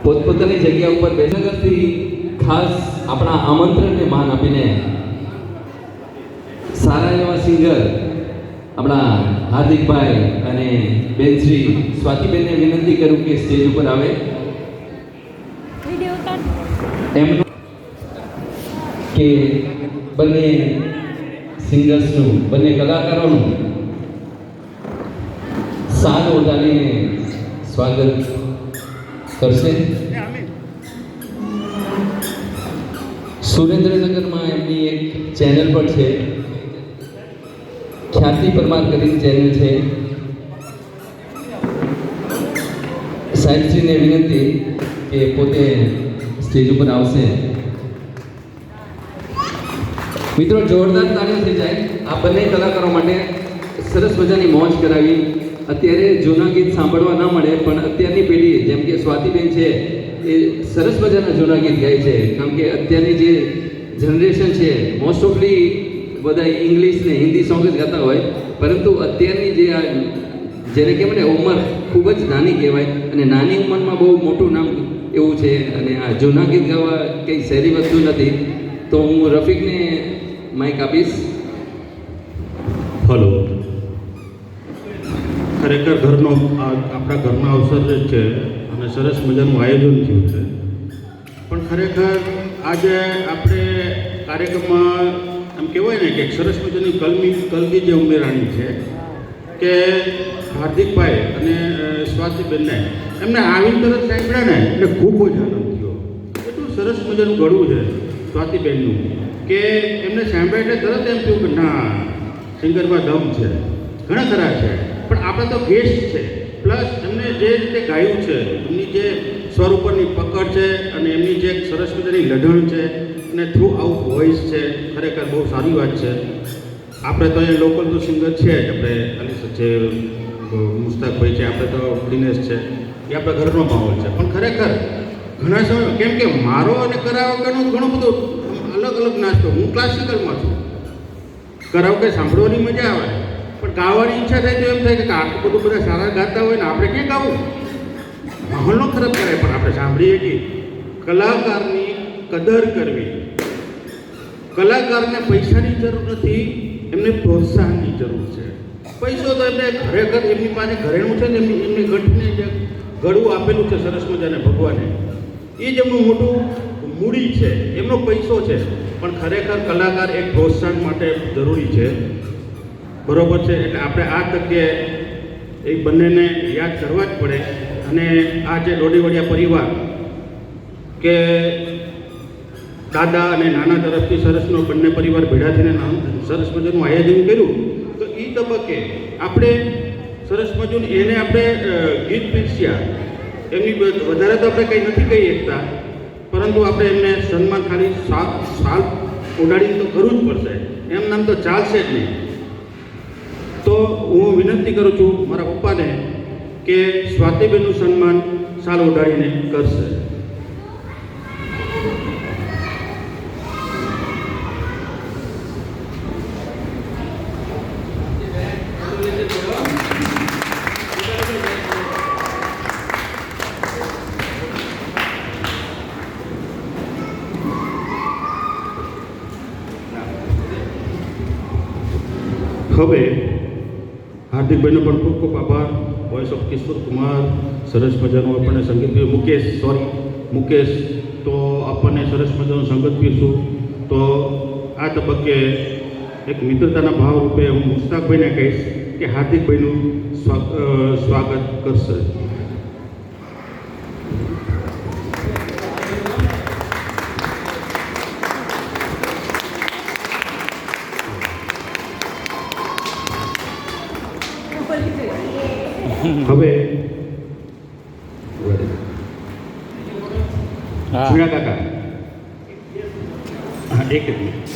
પોતપોતાની જગ્યા ઉપર બેસગરથી ખાસ આપણા આમંત્રણને માન આપીને સારા એવા સિંગર આપણા હાર્દિકભાઈ અને બેનશ્રી સ્વાતિબેનને વિનંતી કરું કે સ્ટેજ ઉપર આવે. એમનું કે બંને સિંગર્સનું, બંને કલાકારોનું સાલ ઓઢાડીને સ્વાગત કરશે. સુરેન્દ્રનગરમાં એમની એક ચેનલ પણ છે, ખ્યાતિ પરમાર કરીને ચેનલ છે. સાહેબશ્રીને વિનંતી કે પોતે સ્ટેજ ઉપર આવશે. મિત્રો, જોરદાર તાળીઓ થઈ જાય આ બંને કલાકારો માટે. સરસ મજાની મોજ કરાવી. અત્યારે જૂના ગીત સાંભળવા ના મળે, પણ અત્યારની પેઢી જેમ કે સ્વાતિબેન છે એ સરસ મજાના જૂના ગીત ગાય છે. કારણ કે અત્યારની જે જનરેશન છે મોસ્ટ ઓફલી બધા ઇંગ્લિશ ને હિન્દી સોંગ જ ગાતા હોય, પરંતુ અત્યારની જે આ જેને કહેવાય ને ઉંમર ખૂબ જ નાની કહેવાય, અને નાની ઉંમરમાં બહુ મોટું નામ એવું છે. અને આ જૂના ગીત ગાવા કંઈ સહેલી વસ્તુ નથી. તો હું રફીકને માઇક આપીશ. હલો. ખરેખર ઘરનો આપણા ઘરના અવસર જ છે અને સરસ મજાનું આયોજન થયું છે. પણ ખરેખર આજે આપણે કાર્યક્રમમાં એમ કહેવાય ને કે સરસ મજાની કલગી જે ઉમેરાણી છે કે હાર્દિકભાઈ અને સ્વાતિબેનને એમને આવીને તરત સાંભળ્યા ને એટલે ખૂબ જ આનંદ થયો. એટલું સરસ મજાનું ગળું છે સ્વાતિબેનનું કે એમને સાંભળ્યા એટલે તરત એમ થયું કે ના, સિંગરમાં દમ છે. ઘણા ખરા છે, પણ આપણે તો ગેસ્ટ છે. પ્લસ એમને જે રીતે ગાયું છે, એમની જે સ્વર ઉપરની પકડ છે અને એમની જે સરસ મજાની લઢણ છે અને થ્રુ આઉટ વોઇસ છે, ખરેખર બહુ સારી વાત છે. આપણે તો અહીંયા લોકલ તો સિંગર છે જ, આપણે અલીસ છે, મુસ્તાકભાઈ છે, આપણે તો દિનેશ છે, એ આપણા ઘરનો માહોલ છે. પણ ખરેખર ઘણા સમય કેમ કે મારો અને કરાઓકેનો ઘણો બધો અલગ અલગ નાસ્તો. હું ક્લાસિકલમાં છું. કરાઓકે સાંભળવાની મજા આવે, પણ ગાવાની ઈચ્છા થાય તો એમ થાય કે આટલું બધું બધા સારા ગાતા હોય ને આપણે ક્યાં ગાવું? માહોલનો ખરાબ કરાય, પણ આપણે સાંભળીએ કે કલાકારની કદર કરવી. કલાકારને પૈસાની જરૂર નથી, એમને પ્રોત્સાહનની જરૂર છે. પૈસો તો એમને ખરેખર એમની પાસે ઘરેણું છે ને, એમની ગઢને જે ગળું આપેલું છે સરસ મજાને ભગવાને, એ જ એમનું મોટું મૂડી છે, એમનો પૈસો છે. પણ ખરેખર કલાકાર એક પ્રોત્સાહન માટે જરૂરી છે. બરોબર છે. એટલે આપણે આ તકે એ બંનેને યાદ કરવા જ પડે. અને આ જે ડોડીવડિયા પરિવાર કે દાદા અને નાના તરફથી સરસનો બંને પરિવાર ભેગા થઈને સરસ મજાનું આયોજન કર્યું, તો એ તબક્કે આપણે સરસ મજાનું એને આપણે ગીત પીરસ્યા. એમની વધારે તો આપણે કંઈ નથી કહી શકતા, પરંતુ આપણે એમને સન્માન ખાલી સાલ ઉડાડીને તો કરવું જ પડશે. એમ નામ તો ચાલશે જ નહીં. તો હું વિનંતી કરું છું મારા પપ્પાને કે સ્વાતિબેનનું સન્માન સાલ ઉડાડીને કરશે. હવે હાર્દિકભાઈનો પણ ખૂબ ખૂબ આભાર. વોઇસ ઓફ કિશોર કુમાર, સરસ મજાનું આપણને સંગીત મુકેશ તો આપણને સરસ મજાનું સંગીત પીશું. તો આ તબક્કે એક મિત્રતાના ભાવ રૂપે હું મુસ્તાકભાઈને કહીશ કે હાર્દિકભાઈનું સ્વાગત કરશે. હવે કાકા, એક જ મિનિટ.